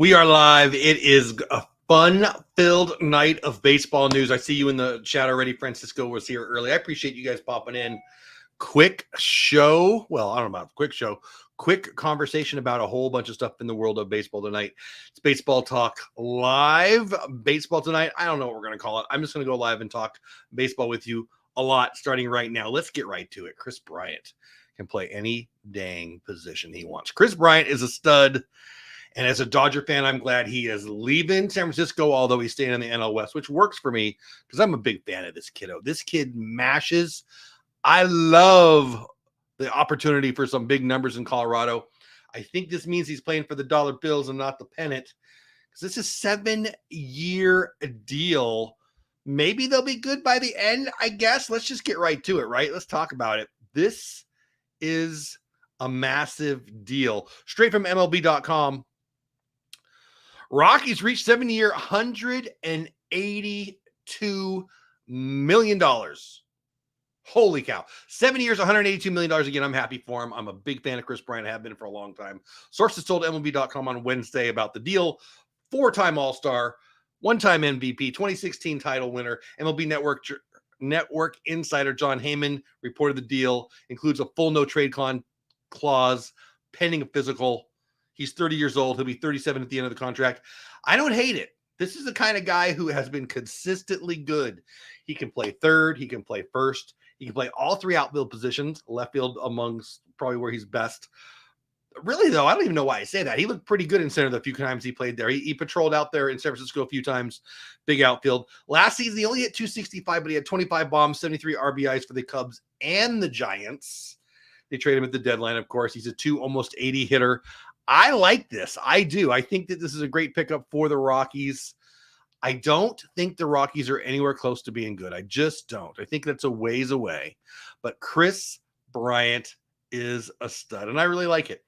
We are live. It is a fun-filled night of baseball news. I see you in the chat already. Francisco was here early. I appreciate you guys popping in. Quick show. Well, I don't know about the quick show. Quick conversation about a whole bunch of stuff in the world of baseball tonight. It's Baseball Talk Live. Baseball tonight. I don't know what we're going to call it. I'm just going to go live and talk baseball with you a lot starting right now. Let's get right to it. Kris Bryant can play any dang position he wants. Kris Bryant is a stud. And as a Dodger fan, I'm glad he is leaving San Francisco, although he's staying in the NL West, which works for me because I'm a big fan of this kiddo. This kid mashes. I love the opportunity for some big numbers in Colorado. I think this means he's playing for the dollar bills and not the pennant because this is a 7-year deal. Maybe they'll be good by the end, I guess. Let's just get right to it, right? Let's talk about it. This is a massive deal. Straight from MLB.com. Rockies reached 7-year, $182 million. Holy cow. 7 years, $182 million. Again, I'm happy for him. I'm a big fan of Kris Bryant. I have been for a long time. Sources told MLB.com on Wednesday about the deal. 4-time All-Star, 1-time MVP, 2016 title winner. MLB Network insider John Heyman reported the deal includes a full no-trade clause pending a physical. He's 30 years old. He'll be 37 at the end of the contract. I don't hate it. This is the kind of guy who has been consistently good. He can play third. He can play first. He can play all three outfield positions. Left field amongst probably where he's best. Really, though, I don't even know why I say that. He looked pretty good in center the few times he played there. He patrolled out there in San Francisco a few times. Big outfield. Last season, he only hit 265, but he had 25 bombs, 73 RBIs for the Cubs and the Giants. They traded him at the deadline, of course. He's a almost 80 hitter. I like this. I do. I think that this is a great pickup for the Rockies. I don't think the Rockies are anywhere close to being good. I just don't. I think that's a ways away. But Kris Bryant is a stud, and I really like it.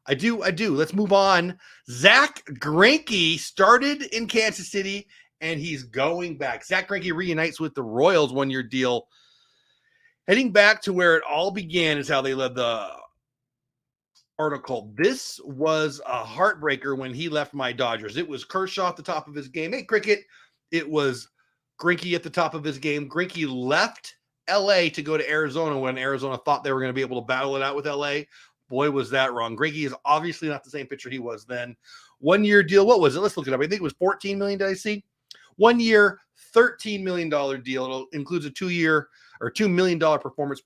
I do. Let's move on. Zack Greinke started in Kansas City, and he's going back. Zack Greinke reunites with the Royals, 1-year deal. Heading back to where it all began is how they led the article. This was a heartbreaker when he left my Dodgers. It was Kershaw at the top of his game. Hey, Cricket. It was Greinke at the top of his game. Greinke left LA to go to Arizona when Arizona thought they were going to be able to battle it out with LA. Boy, was that wrong. Greinke is obviously not the same pitcher he was then. 1-year deal. What was it? Let's look it up. I think it was $14 million. Did I see? 1 year, $13 million deal. It includes a 2-year or $2 million performance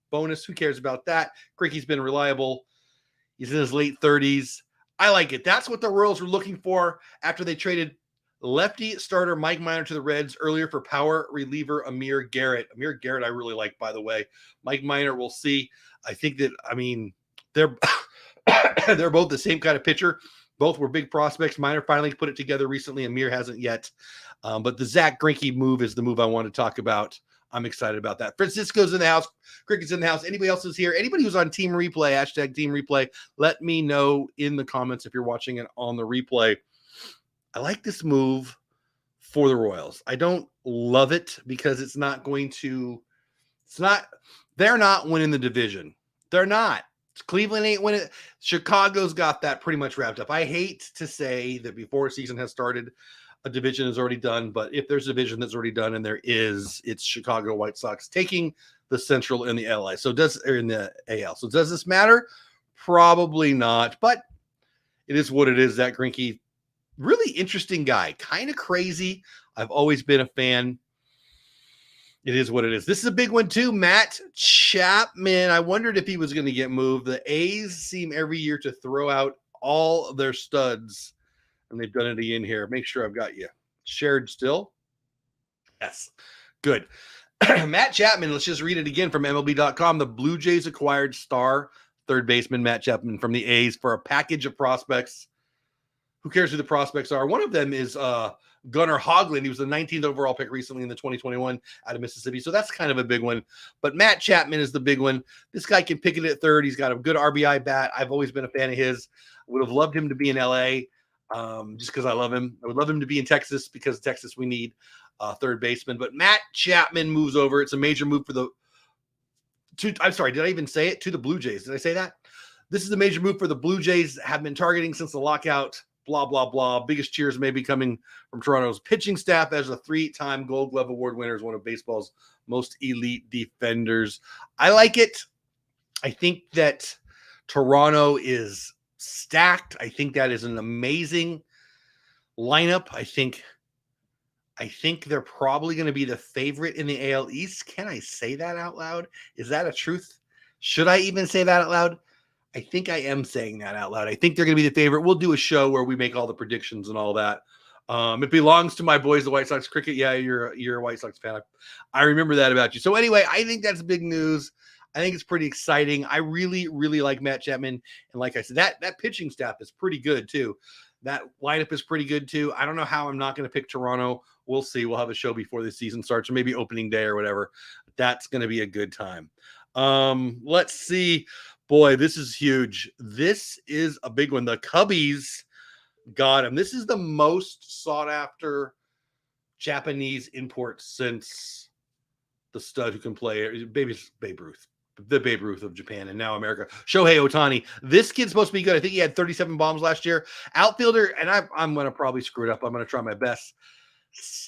bonus. Who cares about that? Greinke's been reliable. He's in his late 30s. I like it. That's what the Royals were looking for after they traded lefty starter Mike Minor to the Reds earlier for power reliever Amir Garrett. Amir Garrett I really like, by the way. Mike Minor, we'll see. I think that, they're they're both the same kind of pitcher. Both were big prospects. Minor finally put it together recently. Amir hasn't yet. But the Zack Greinke move is the move I want to talk about. I'm excited about that. Francisco's in the house. Cricket's in the house. Anybody else is here? Anybody who's on Team Replay, hashtag Team Replay, let me know in the comments if you're watching it on the replay. I like this move for the Royals. I don't love it because they're not winning the division. They're not. Cleveland ain't winning. Chicago's got that pretty much wrapped up. I hate to say that before a season has started, a division is already done, but if there's a division that's already done, and there is, it's Chicago White Sox taking the Central in the LA. In the AL. So does this matter? Probably not, but it is what it is. Zack Greinke, really interesting guy, kind of crazy. I've always been a fan. It is what it is. This is a big one too. Matt Chapman. I wondered if he was going to get moved. The A's seem every year to throw out all their studs. And they've done it again here. Make sure I've got you shared still. Yes. Good. Matt Chapman, let's just read it again from MLB.com. The Blue Jays acquired star third baseman Matt Chapman from the A's for a package of prospects. Who cares who the prospects are? One of them is Gunnar Hoglund. He was the 19th overall pick recently in the 2021 out of Mississippi. So that's kind of a big one. But Matt Chapman is the big one. This guy can pick it at third. He's got a good RBI bat. I've always been a fan of his. Would have loved him to be in LA. Just because I love him. I would love him to be in Texas because Texas we need third baseman. But Matt Chapman moves over. It's a major move for the I'm sorry, did I even say it? To the Blue Jays. Did I say that? This is a major move for the Blue Jays. Have been targeting since the lockout blah, blah, blah. Biggest cheers may be coming from Toronto's pitching staff as a 3-time Gold Glove Award winner, is one of baseball's most elite defenders. I like it. I think that Toronto is stacked. I think that is an amazing lineup. I think they're probably going to be the favorite in the AL East. Can I say that out loud? Is that a truth? Should I even say that out loud? I think I am saying that out loud. I think they're going to be the favorite. We'll do a show where we make all the predictions and all that. It belongs to my boys, the White Sox cricket. Yeah, you're a White Sox fan. I remember that about you. So anyway, I think that's big news. I think it's pretty exciting. I really, really like Matt Chapman. And like I said, that pitching staff is pretty good too. That lineup is pretty good too. I don't know how I'm not going to pick Toronto. We'll see. We'll have a show before the season starts, or maybe opening day or whatever. That's going to be a good time. Let's see. Boy, this is huge. This is a big one. The Cubbies got him. This is the most sought after Japanese import since the stud who can play Babe Ruth. The Babe Ruth of Japan and now America. Shohei Ohtani. This kid's supposed to be good. I think he had 37 bombs last year. Outfielder, and I'm going to probably screw it up. I'm going to try my best.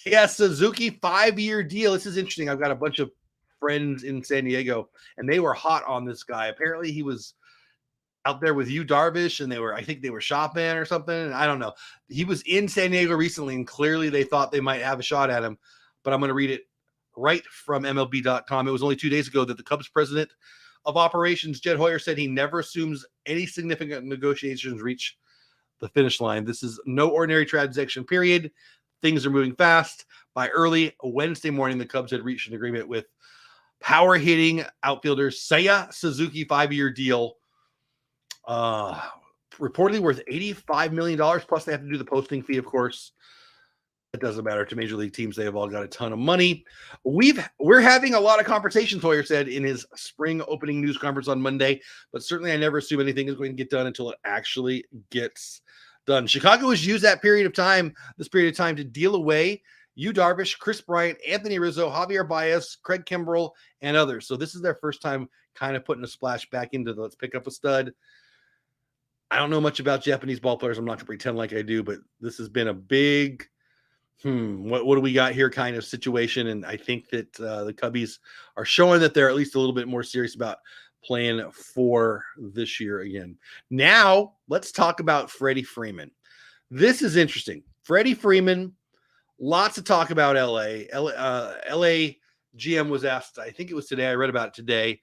Yeah, Suzuki 5-year deal. This is interesting. I've got a bunch of friends in San Diego, and they were hot on this guy. Apparently, he was out there with Darvish, and I think they were Chapman or something. I don't know. He was in San Diego recently, and clearly they thought they might have a shot at him. But I'm going to read it right from MLB.com. It was only 2 days ago that the Cubs president of operations, Jed Hoyer, said he never assumes any significant negotiations reach the finish line. This is no ordinary transaction, period. Things are moving fast. By early Wednesday morning, the Cubs had reached an agreement with power hitting outfielder Seiya Suzuki, 5-year deal, reportedly worth $85 million. Plus, they have to do the posting fee, of course. It doesn't matter to major league teams. They have all got a ton of money. We're having a lot of conversations, Hoyer said in his spring opening news conference on Monday, but certainly I never assume anything is going to get done until it actually gets done. Chicago has used this period of time to deal away Darvish, Chris Bryant, Anthony Rizzo, Javier Baez, Craig Kimbrell, and others. So this is their first time kind of putting a splash back into let's pick up a stud. I don't know much about Japanese ball players. I'm not going to pretend like I do, but this has been a big what do we got here kind of situation. And I think that the Cubbies are showing that they're at least a little bit more serious about playing for this year again. Now, let's talk about Freddie Freeman. This is interesting. Freddie Freeman, lots to talk about LA. LA GM was asked, I think it was today, I read about it today,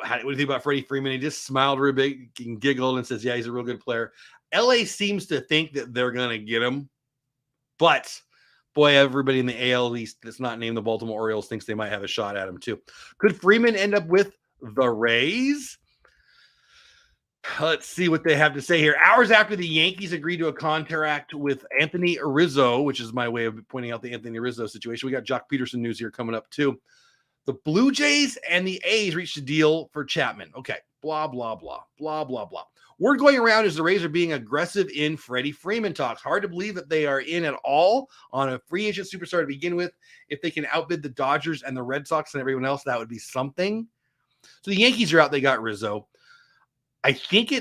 what do you think about Freddie Freeman? He just smiled real big and giggled and says, yeah, he's a real good player. LA seems to think that they're going to get him. But, boy, everybody in the AL East that's not named the Baltimore Orioles thinks they might have a shot at him, too. Could Freeman end up with the Rays? Let's see what they have to say here. Hours after the Yankees agreed to a contract with Anthony Rizzo, which is my way of pointing out the Anthony Rizzo situation. We got Jock Peterson news here coming up, too. The Blue Jays and the A's reached a deal for Chapman. Okay, blah, blah, blah, blah, blah, blah. Word going around is the Rays are being aggressive in Freddie Freeman talks. Hard to believe that they are in at all on a free agent superstar to begin with. If they can outbid the Dodgers and the Red Sox and everyone else, that would be something. So the Yankees are out. They got Rizzo. I think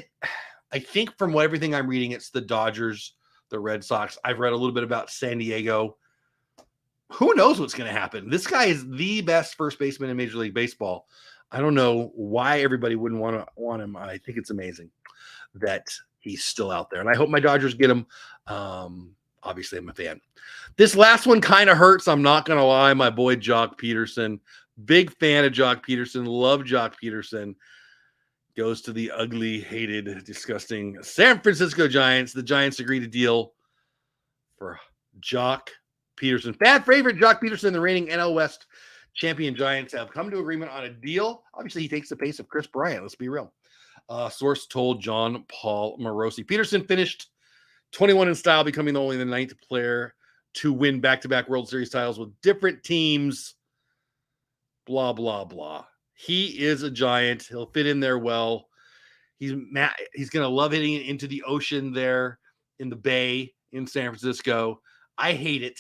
from everything I'm reading, it's the Dodgers, the Red Sox. I've read a little bit about San Diego. Who knows what's going to happen? This guy is the best first baseman in Major League Baseball. I don't know why everybody wouldn't want him. I think it's amazing that he's still out there. And I hope my Dodgers get him. Obviously, I'm a fan. This last one kind of hurts. I'm not going to lie. My boy, Jock Peterson. Big fan of Jock Peterson. Love Jock Peterson. Goes to the ugly, hated, disgusting San Francisco Giants. The Giants agreed to deal for Jock Peterson. Fan favorite Jock Peterson, the reigning NL West champion Giants, have come to agreement on a deal. Obviously, he takes the pace of Chris Bryant. Let's be real. Source told John Paul Morosi. Peterson finished 21 in style, becoming only the 9th player to win back-to-back World Series titles with different teams. Blah, blah, blah. He is a Giant. He'll fit in there well. He's going to love hitting it into the ocean there in the Bay in San Francisco. I hate it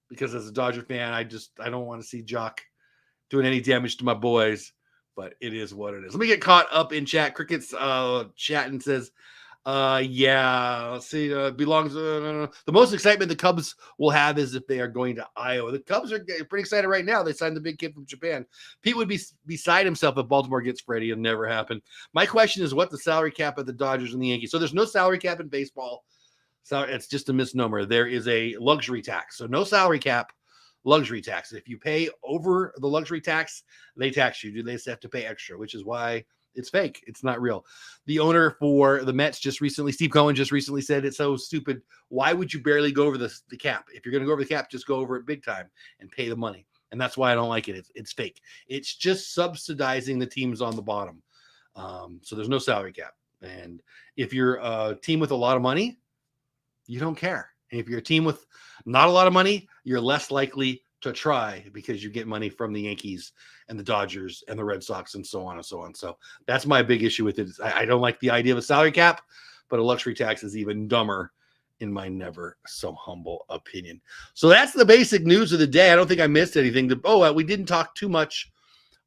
because as a Dodger fan, I don't want to see Jock doing any damage to my boys, but it is what it is. Let me get caught up in chat. Cricket's chat and says, Yeah. Let's see. Belongs. The most excitement the Cubs will have is if they are going to Iowa. The Cubs are pretty excited right now. They signed the big kid from Japan. Pete would be beside himself if Baltimore gets Freddie. It'll never happen. My question is, what the salary cap of the Dodgers and the Yankees? So there's no salary cap in baseball. So it's just a misnomer. There is a luxury tax. So no salary cap, luxury tax. If you pay over the luxury tax, they tax you. They just have to pay extra, which is why it's fake. It's not real. The owner for the Mets just recently, Steve Cohen just recently said it's so stupid. Why would you barely go over the cap? If you're going to go over the cap, just go over it big time and pay the money. And that's why I don't like it. It's fake. It's just subsidizing the teams on the bottom. So there's no salary cap. And if you're a team with a lot of money, you don't care. And if you're a team with not a lot of money, you're less likely to try because you get money from the Yankees and the Dodgers and the Red Sox and so on and so on. So that's my big issue with it. I don't like the idea of a salary cap, but a luxury tax is even dumber in my never so humble opinion. So that's the basic news of the day. I don't think I missed anything. We didn't talk too much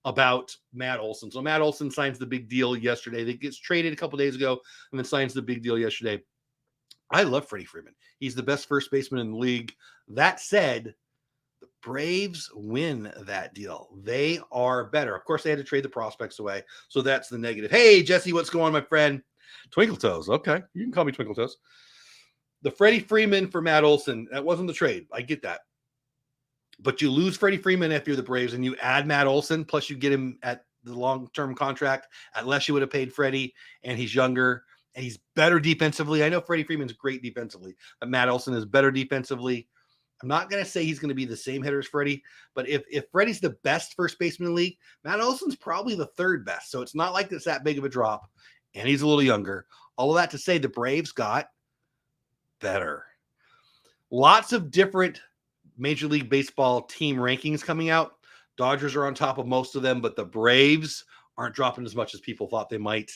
about Matt Olsen. So Matt Olsen signs the big deal yesterday. He gets traded a couple days ago and then signs the big deal yesterday. I love Freddie Freeman. He's the best first baseman in the league. That said, the Braves win that deal. They are better. Of course, they had to trade the prospects away. So that's the negative. Hey, Jesse, what's going on, my friend? Twinkle Toes. Okay, you can call me Twinkle Toes. The Freddie Freeman for Matt Olsen, that wasn't the trade. I get that. But you lose Freddie Freeman if you're the Braves and you add Matt Olsen, plus you get him at the long-term contract at less you would have paid Freddie, and he's younger. And he's better defensively. I know Freddie Freeman's great defensively, but Matt Olsen is better defensively. I'm not going to say he's going to be the same hitter as Freddie, but if Freddie's the best first baseman in the league, Matt Olsen's probably the third best. So it's not like it's that big of a drop, and he's a little younger. All of that to say the Braves got better. Lots of different Major League Baseball team rankings coming out. Dodgers are on top of most of them, but the Braves aren't dropping as much as people thought they might.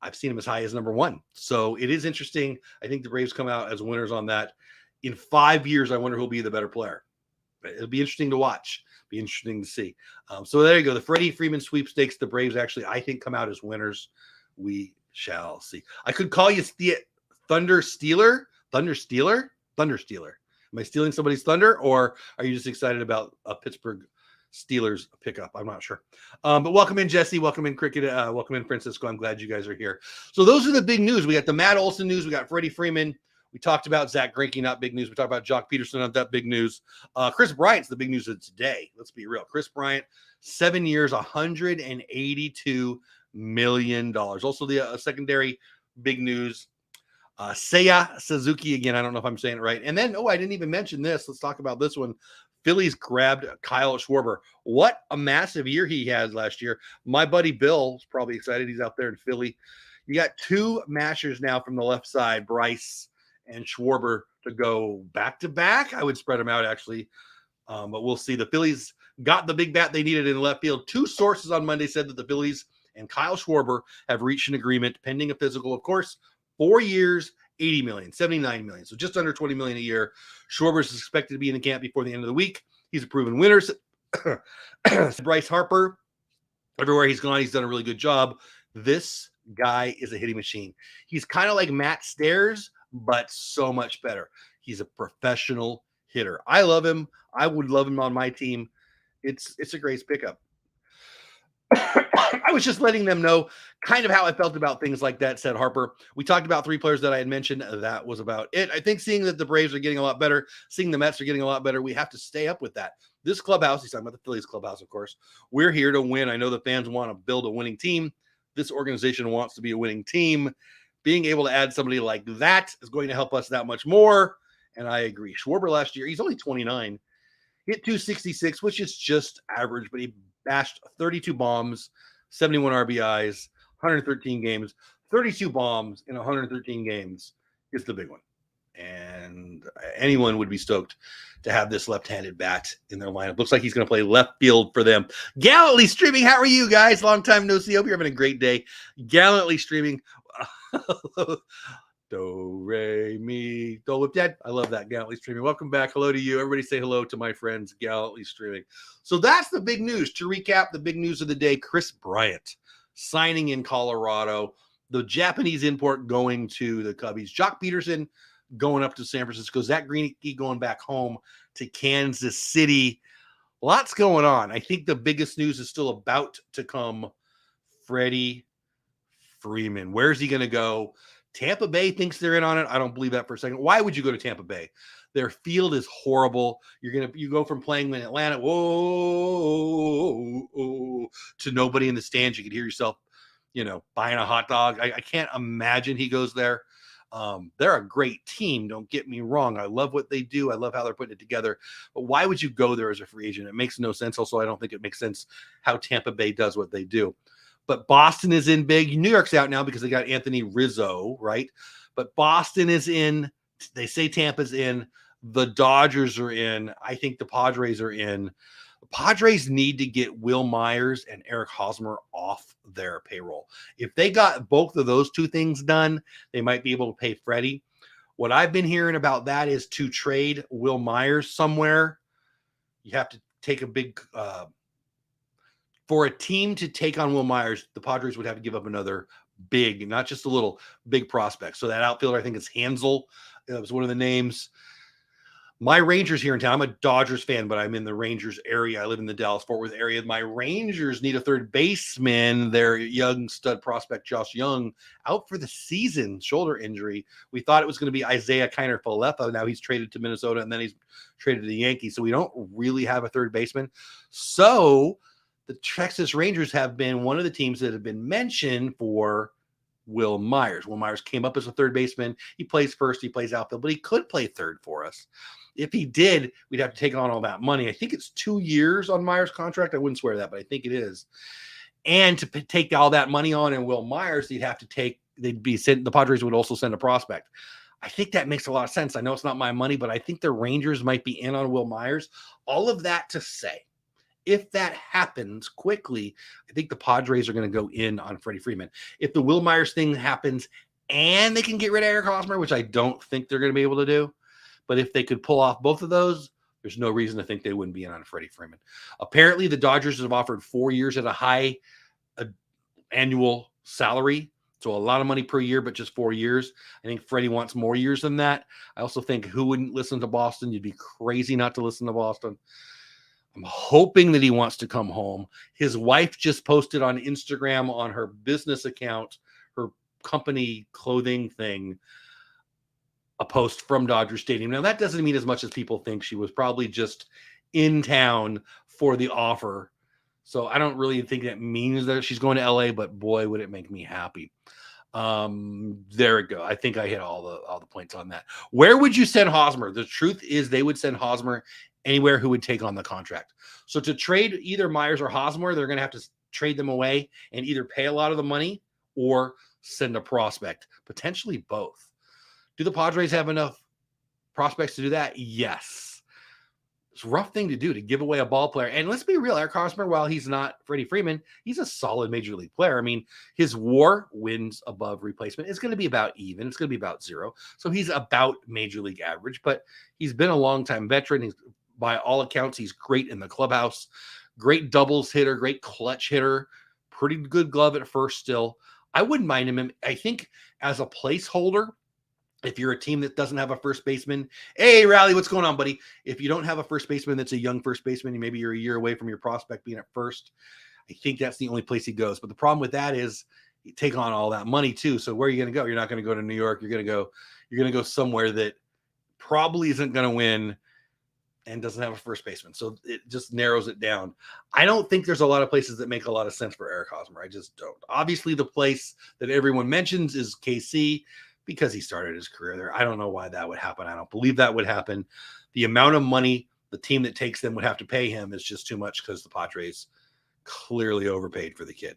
I've seen him as high as number 1. So it is interesting. I think the Braves come out as winners on that. In 5 years, I wonder who'll be the better player. It'll be interesting to watch. Be interesting to see. So there you go. The Freddie Freeman sweepstakes. The Braves actually, I think, come out as winners. We shall see. I could call you Thunder Stealer. Am I stealing somebody's thunder, or are you just excited about a Pittsburgh Steelers pickup? I'm not sure. But welcome in, Jesse. Welcome in, Cricket. Welcome in, Francisco. I'm glad you guys are here. So those are the big news. We got the Matt Olsen news. We got Freddie Freeman. We talked about Zach Greinke, not big news. We talked about Jock Peterson, not that big news. Chris Bryant's the big news of today. Let's be real. Chris Bryant, 7 years, $182 million. Also the secondary big news. Seiya Suzuki, again, I don't know if I'm saying it right. And then, I didn't even mention this. Let's talk about this one. Phillies grabbed Kyle Schwarber. What a massive year he had last year. My buddy Bill is probably excited. He's out there in Philly. You got 2 mashers now from the left side, Bryce and Schwarber, to go back-to-back. I would spread them out, actually. But we'll see. The Phillies got the big bat they needed in left field. 2 sources on Monday said that the Phillies and Kyle Schwarber have reached an agreement pending a physical. Of course, 4 years, $80 million, $79 million. So just under $20 million a year. Schwarber is expected to be in the camp before the end of the week. He's a proven winner. Bryce Harper, everywhere he's gone, he's done a really good job. This guy is a hitting machine. He's kind of like Matt Stairs, but so much better. He's a professional hitter. I love him. I would love him on my team. It's a great pickup. I was just letting them know kind of how I felt about things like that, said Harper. We talked about 3 players that I had mentioned. That was about it. I think seeing that the Braves are getting a lot better, seeing the Mets are getting a lot better, we have to stay up with that. This clubhouse, he's talking about the Phillies clubhouse, of course. We're here to win. I know the fans want to build a winning team. This organization wants to be a winning team. Being able to add somebody like that is going to help us that much more. And I agree. Schwarber last year, he's only 29. Hit 266, which is just average, but he bashed 32 bombs, 71 RBIs, 113 games. 32 bombs in 113 games is the big one. And anyone would be stoked to have this left-handed bat in their lineup. Looks like he's going to play left field for them. Gallantly streaming. How are you guys? Long time no see. Hope you're having a great day. Gallantly streaming. Do, re, mi, Dole Whip Dad. I love that. Gallantly streaming. Welcome back. Hello to you. Everybody say hello to my friends. Gallantly streaming. So that's the big news. To recap, the big news of the day, Chris Bryant signing in Colorado. the Japanese import going to the Cubbies, Jock Peterson going up to San Francisco, Zach Greinke going back home to Kansas City. Lots going on. I think the biggest news is still about to come. Freddie Freeman. Where's he going to go? Tampa Bay thinks they're in on it. I don't believe that for a second. Why would you go to Tampa Bay? Their field is horrible. You go from playing in Atlanta, whoa, to nobody in the stands. You could hear yourself, buying a hot dog. I can't imagine he goes there. They're a great team. Don't get me wrong. I love what they do. I love how they're putting it together. But why would you go there as a free agent? It makes no sense. Also, I don't think it makes sense how Tampa Bay does what they do. But Boston is in big. New York's out now because they got Anthony Rizzo, right? But Boston is in. They say Tampa's in. The Dodgers are in. I think the Padres are in. The Padres need to get Will Myers and Eric Hosmer off their payroll. If they got both of those two things done, they might be able to pay Freddie. What I've been hearing about that is to trade Will Myers somewhere, you have to take a big for a team to take on Will Myers, the Padres would have to give up another big, not just a little, big prospect. So that outfielder, I think it's Hansel. That was one of the names. My Rangers here in town, I'm a Dodgers fan, but I'm in the Rangers area. I live in the Dallas-Fort Worth area. My Rangers need a third baseman. Their young stud prospect, Josh Young, out for the season, shoulder injury. We thought it was going to be Isaiah Kiner-Falefa. Now he's traded to Minnesota, and then he's traded to the Yankees. So we don't really have a third baseman. So the Texas Rangers have been one of the teams that have been mentioned for Will Myers. Will Myers came up as a third baseman. He plays first, he plays outfield, but he could play third for us. If he did, we'd have to take on all that money. I think it's 2 years on Myers' contract. I wouldn't swear to that, but I think it is. And to take all that money on and Will Myers, the Padres would also send a prospect. I think that makes a lot of sense. I know it's not my money, but I think the Rangers might be in on Will Myers. All of that to say, if that happens quickly, I think the Padres are going to go in on Freddie Freeman. If the Will Myers thing happens and they can get rid of Eric Hosmer, which I don't think they're going to be able to do, but if they could pull off both of those, there's no reason to think they wouldn't be in on Freddie Freeman. Apparently, the Dodgers have offered 4 years at a high annual salary. So a lot of money per year, but just 4 years. I think Freddie wants more years than that. I also think who wouldn't listen to Boston? You'd be crazy not to listen to Boston. I'm hoping that he wants to come home. His wife just posted on Instagram on her business account, her company clothing thing, a post from Dodger Stadium. Now, that doesn't mean as much as people think. She was probably just in town for the offer. So I don't really think that means that she's going to LA, but boy, would it make me happy. There we go. I think I hit all the points on that. Where would you send Hosmer? The truth is they would send Hosmer anywhere who would take on the contract. So to trade either Myers or Hosmer, they're going to have to trade them away and either pay a lot of the money or send a prospect, potentially both. Do the Padres have enough prospects to do that? Yes. It's a rough thing to do, to give away a ball player. And let's be real, Eric Hosmer, while he's not Freddie Freeman, he's a solid major league player. I mean, his WAR, wins above replacement, is going to be about even. It's going to be about 0. So he's about major league average, but he's been a long-time veteran. He's, by all accounts, he's great in the clubhouse, great doubles hitter, great clutch hitter, pretty good glove at first still. I wouldn't mind him. I think as a placeholder, if you're a team that doesn't have a first baseman, hey, Rally, what's going on, buddy? If you don't have a first baseman that's a young first baseman, maybe you're a year away from your prospect being at first, I think that's the only place he goes. But the problem with that is you take on all that money too. So where are you going to go? You're not going to go to New York. You're going to go somewhere that probably isn't going to win and doesn't have a first baseman. So it just narrows it down. I don't think there's a lot of places that make a lot of sense for Eric Hosmer. I just don't. Obviously, the place that everyone mentions is KC, because he started his career there. I don't know why that would happen. I don't believe that would happen. The amount of money the team that takes them would have to pay him is just too much, because the Padres clearly overpaid for the kid.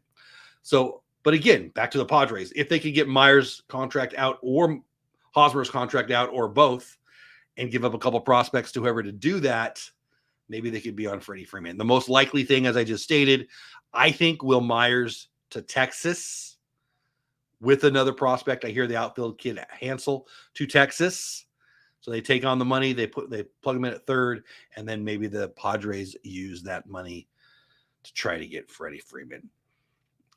So, but again, back to the Padres. If they could get Myers' contract out or Hosmer's contract out or both and give up a couple prospects to whoever to do that, maybe they could be on Freddie Freeman. The most likely thing, as I just stated, I think Will Myers to Texas with another prospect. I hear the outfield kid Hansel to Texas. So they take on the money, they plug him in at third, and then maybe the Padres use that money to try to get Freddie Freeman.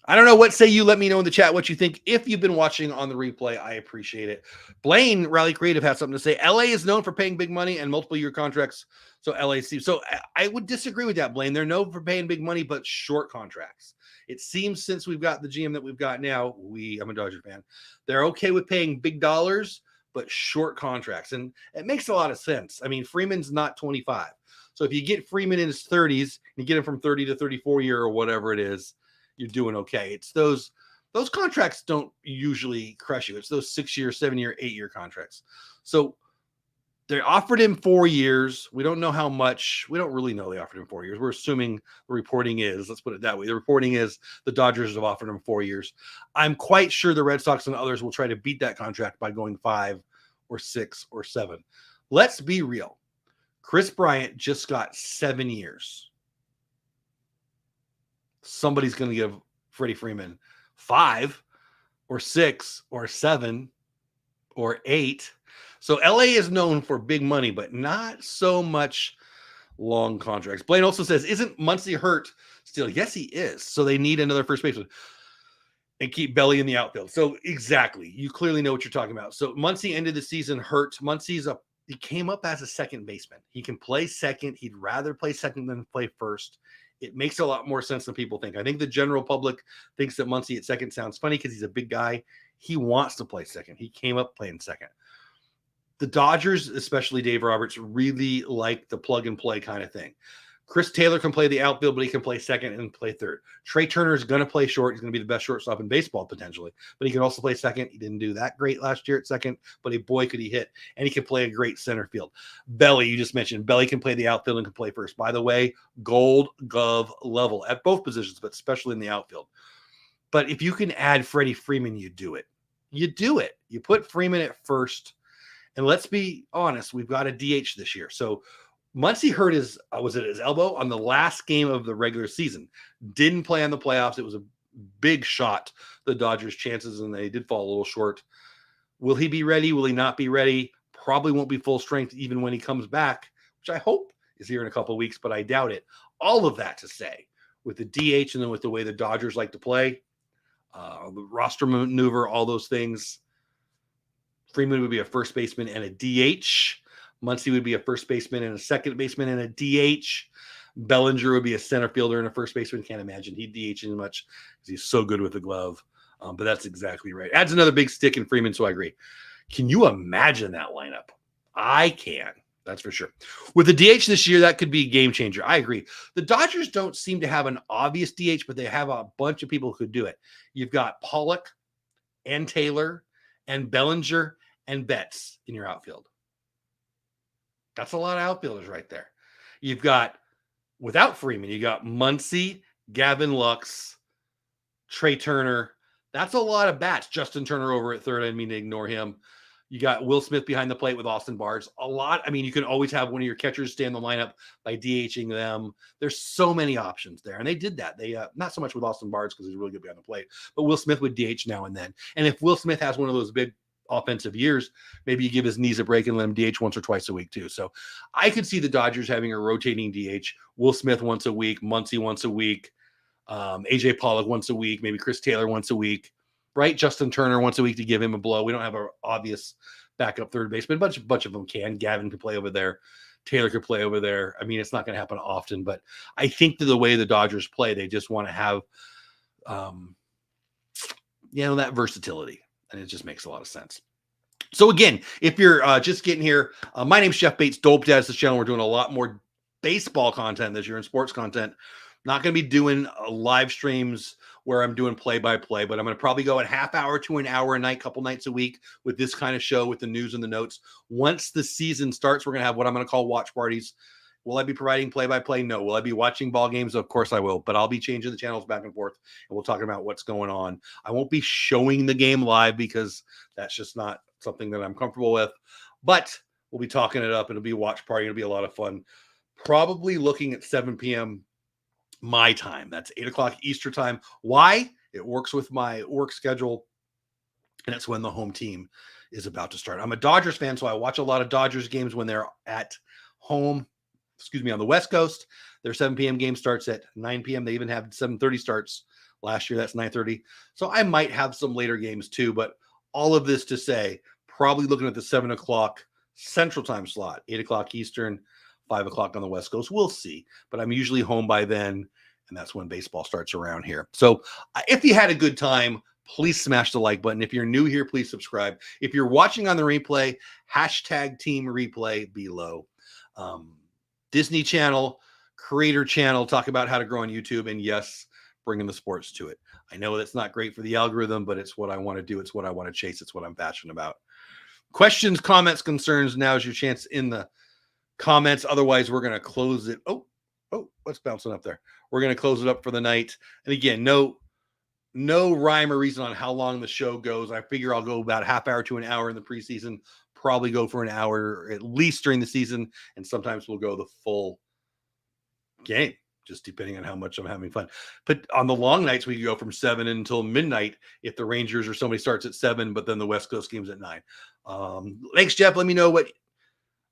I don't know. What say you? Let me know in the chat what you think. If you've been watching on the replay, I appreciate it. Blaine, Rally Creative, has something to say. LA is known for paying big money and multiple year contracts. So LAC. So I would disagree with that, Blaine. They're known for paying big money, but short contracts. It seems since we've got the GM that we've got now, I'm a Dodger fan, they're okay with paying big dollars, but short contracts. And it makes a lot of sense. I mean, Freeman's not 25. So if you get Freeman in his 30s, and you get him from 30 to 34 year or whatever it is, you're doing okay. It's those contracts don't usually crush you. It's those 6-year, 7-year, 8-year contracts. So they offered him 4 years. We don't know how much. We don't really know they offered him 4 years. We're assuming the reporting is, let's put it that way. The reporting is the Dodgers have offered him 4 years. I'm quite sure the Red Sox and others will try to beat that contract by going 5 or 6 or 7. Let's be real. Kris Bryant just got 7 years. Somebody's going to give Freddie Freeman 5 or 6 or 7 or 8. So LA is known for big money, but not so much long contracts. Blaine also says, isn't Muncy hurt still? Yes, he is. So they need another first baseman and keep Belly in the outfield. So exactly. You clearly know what you're talking about. So Muncy ended the season hurt. He came up as a second baseman. He can play second. He'd rather play second than play first. It makes a lot more sense than people think. I think the general public thinks that Muncy at second sounds funny because he's a big guy. He wants to play second. He came up playing second. The Dodgers, especially Dave Roberts, really like the plug and play kind of thing. Chris Taylor can play the outfield, but he can play second and play third. Trey Turner is going to play short. He's going to be the best shortstop in baseball potentially, but he can also play second. He didn't do that great last year at second, but boy, could he hit. And he can play a great center field. Belly, you just mentioned, Belly can play the outfield and can play first. By the way, Gold Glove level at both positions, but especially in the outfield. But if you can add Freddie Freeman, you do it. You do it. You put Freeman at first. And let's be honest, we've got a DH this year. So Muncy hurt his elbow on the last game of the regular season. Didn't play on the playoffs. It was a big shot, the Dodgers' chances, and they did fall a little short. Will he be ready? Will he not be ready? Probably won't be full strength even when he comes back, which I hope is here in a couple of weeks, but I doubt it. All of that to say, with the DH and then with the way the Dodgers like to play, the roster maneuver, all those things, Freeman would be a first baseman and a DH. Muncy would be a first baseman and a second baseman and a DH. Bellinger would be a center fielder and a first baseman. Can't imagine he'd DH as much because he's so good with the glove. But that's exactly right. Adds another big stick in Freeman, so I agree. Can you imagine that lineup? I can. That's for sure. With the DH this year, that could be a game changer. I agree. The Dodgers don't seem to have an obvious DH, but they have a bunch of people who could do it. You've got Pollock and Taylor and Bellinger and Betts in your outfield. That's a lot of outfielders right there. You've got, without Freeman, you got Muncy, Gavin Lux, Trey Turner. That's a lot of bats. Justin Turner over at third. I didn't mean to ignore him. You got Will Smith behind the plate with Austin Barnes. A lot. I mean, you can always have one of your catchers stay in the lineup by DHing them. There's so many options there. And they did that. They not so much with Austin Barnes because he's really good behind the plate, but Will Smith would DH now and then. And if Will Smith has one of those big offensive years, maybe you give his knees a break and let him DH once or twice a week too. So I could see the Dodgers having a rotating DH, Will Smith once a week, Muncy once a week, AJ Pollock once a week, maybe Chris Taylor once a week, right? Justin Turner once a week to give him a blow. We don't have an obvious backup third baseman, but a bunch of them can. Gavin could play over there. Taylor could play over there. I mean, it's not going to happen often, but I think that the way the Dodgers play, they just want to have, that versatility. And it just makes a lot of sense. So again, if you're just getting here, my name's Jeff Bates, Dole Whip Dad. This channel. We're doing a lot more baseball content this year and sports content. Not going to be doing live streams where I'm doing play-by-play, but I'm going to probably go a half hour to an hour a night, couple nights a week with this kind of show with the news and the notes. Once the season starts, we're going to have what I'm going to call watch parties. Will I be providing play-by-play? No. Will I be watching ball games? Of course I will, but I'll be changing the channels back and forth, and we'll talk about what's going on. I won't be showing the game live because that's just not something that I'm comfortable with, but we'll be talking it up. It'll be a watch party. It'll be a lot of fun. Probably looking at 7 p.m. my time. That's 8 o'clock Eastern time. Why? It works with my work schedule, and it's when the home team is about to start. I'm a Dodgers fan, so I watch a lot of Dodgers games when they're at home. On the West Coast. Their 7 p.m. game starts at 9 p.m. They even have 7:30 starts Last year, that's 9:30. So I might have some later games too, but all of this to say, probably looking at the 7 o'clock Central Time slot, 8 o'clock Eastern, 5 o'clock on the West Coast. We'll see. But I'm usually home by then, and that's when baseball starts around here. So if you had a good time, please smash the like button. If you're new here, please subscribe. If you're watching on the replay, hashtag team replay below. Disney Channel, Creator Channel, talk about how to grow on YouTube. And yes, bringing the sports to it. I know that's not great for the algorithm, but it's what I want to do. It's what I want to chase. It's what I'm passionate about. Questions, comments, concerns. Now is your chance in the comments. Otherwise, we're going to close it. Oh, what's bouncing up there? We're going to close it up for the night. And again, no rhyme or reason on how long the show goes. I figure I'll go about a half hour to an hour in the preseason, probably go for an hour at least during the season. And sometimes we'll go the full game, just depending on how much I'm having fun. But on the long nights, we can go from 7 until midnight if the Rangers or somebody starts at 7, but then the West Coast game's at 9. Thanks, Jeff. Let me know what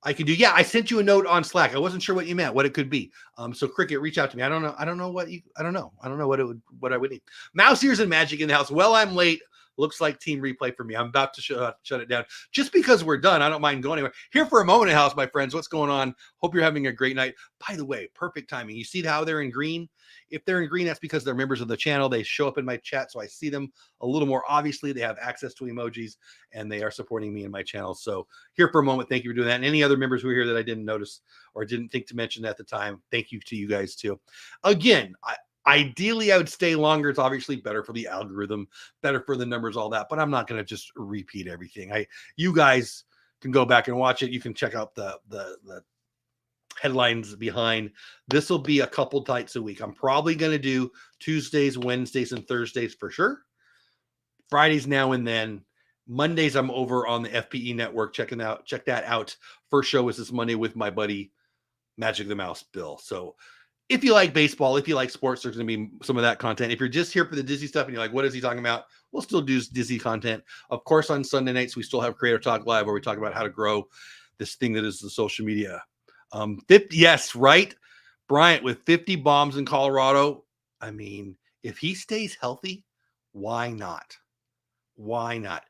I can do. Yeah, I sent you a note on Slack. I wasn't sure what you meant, what it could be. So Cricket, reach out to me. I don't know what I would need. Mouse ears and magic in the house. Well, I'm late. Looks like team replay for me. I'm about to shut it down. Just because we're done, I don't mind going anywhere. Here for a moment in the house, my friends. What's going on? Hope you're having a great night. By the way, perfect timing. You see how they're in green? If they're in green, that's because they're members of the channel. They show up in my chat, so I see them a little more obviously. They have access to emojis, and they are supporting me in my channel. So here for a moment, thank you for doing that. And any other members who are here that I didn't notice or didn't think to mention at the time, thank you to you guys too. Again, ideally, I would stay longer. It's obviously better for the algorithm, better for the numbers, all that. But I'm not going to just repeat everything. You guys can go back and watch it. You can check out the headlines behind. This will be a couple nights a week. I'm probably going to do Tuesdays, Wednesdays, and Thursdays for sure. Fridays now and then. Mondays, I'm over on the FPE network. Check that out. First show is this Monday with my buddy Magic the Mouse Bill. So if you like baseball, if you like sports, there's going to be some of that content. If you're just here for the Disney stuff and you're like, what is he talking about? We'll still do Disney content. Of course, on Sunday nights, we still have Creator Talk Live where we talk about how to grow this thing that is the social media. 50, yes, right? Bryant with 50 bombs in Colorado. I mean, if he stays healthy, why not? Why not?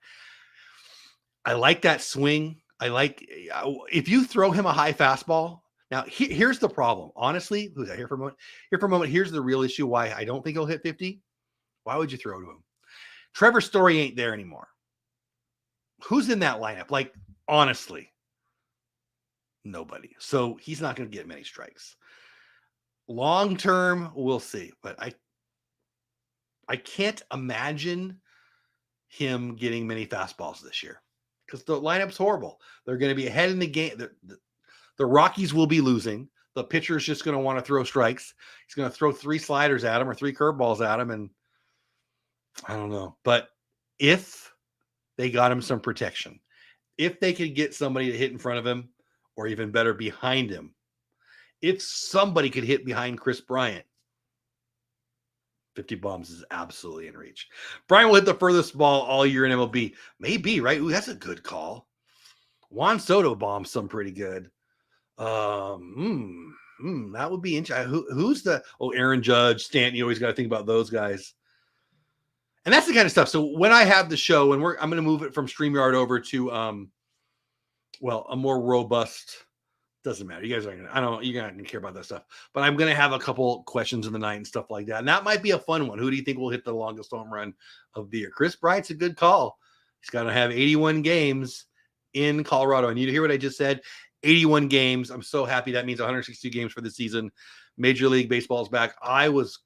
I like that swing. I like if you throw him a high fastball. Now, here's the problem. Honestly, who's that? Here for a moment. Here's the real issue why I don't think he'll hit 50. Why would you throw to him? Trevor Story ain't there anymore. Who's in that lineup? Like, honestly, nobody. So he's not going to get many strikes. Long term, we'll see. But I can't imagine him getting many fastballs this year because the lineup's horrible. They're going to be ahead in the game. The Rockies will be losing. The pitcher is just going to want to throw strikes. He's going to throw 3 sliders at him or 3 curveballs at him. And I don't know. But if they got him some protection, if they could get somebody to hit in front of him or even better behind him, if somebody could hit behind Chris Bryant, 50 bombs is absolutely in reach. Bryant will hit the furthest ball all year in MLB. Maybe, right? Ooh, that's a good call. Juan Soto bombs some pretty good. That would be interesting. Who's the Aaron Judge, Stanton? You always got to think about those guys. And that's the kind of stuff. So when I have the show, and I'm going to move it from StreamYard over to a more robust. Doesn't matter. You guys aren't gonna, you're not gonna care about that stuff. But I'm gonna have a couple questions in the night and stuff like that. And that might be a fun one. Who do you think will hit the longest home run of the year? Chris Bryant's a good call. He's got to have 81 games in Colorado. And you hear what I just said? 81 games. I'm so happy. That means 162 games for the season. Major League Baseball is back. I was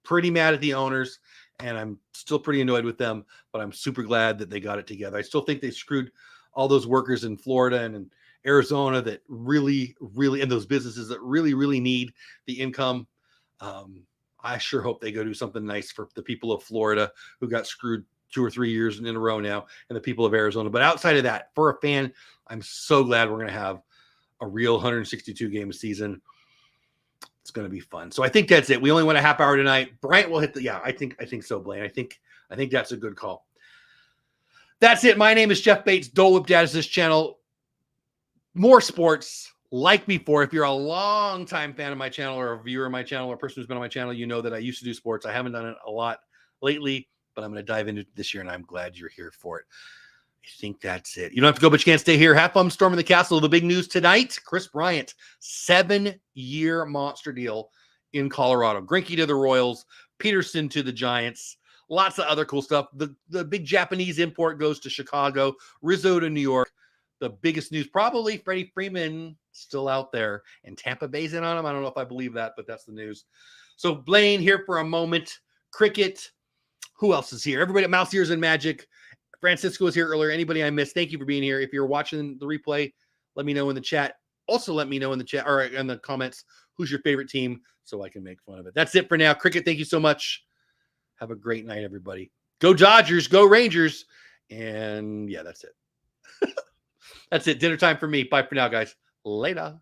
pretty mad at the owners, and I'm still pretty annoyed with them, but I'm super glad that they got it together. I still think they screwed all those workers in Florida and in Arizona that really, and those businesses that really need the income. I sure hope they go do something nice for the people of Florida who got screwed 2 or 3 years in a row now, and the people of Arizona. But outside of that, for a fan, I'm so glad we're going to have a real 162 game season. It's going to be fun. So I think that's it. We only went a half hour tonight. Bryant will hit I think so, Blaine. I think that's a good call. That's it. My name is Jeff Bates. Dole Whip Dad is this channel. More sports, Like before, if you're a long-time fan of my channel or a viewer of my channel or a person who's been on my channel, you know that I used to do sports. I haven't done it a lot lately, but I'm going to dive into it this year, and I'm glad you're here for it. I think that's it. You don't have to go, but you can't stay here. Have fun storming the castle. The big news tonight, Kris Bryant, 7-year monster deal in Colorado. Greinke to the Royals, Peterson to the Giants. Lots of other cool stuff. The big Japanese import goes to Chicago, Rizzo to New York. The biggest news, probably Freddie Freeman still out there, and Tampa Bay's in on him. I don't know if I believe that, but that's the news. So Blaine here for a moment. Cricket. Who else is here? Everybody at Mouse Ears and Magic. Francisco was here earlier. Anybody I missed, thank you for being here. If you're watching the replay, let me know in the chat. Also, let me know in the chat or in the comments who's your favorite team so I can make fun of it. That's it for now. Cricket, thank you so much. Have a great night, everybody. Go Dodgers, go Rangers. And yeah, that's it. That's it. Dinner time for me. Bye for now, guys. Later.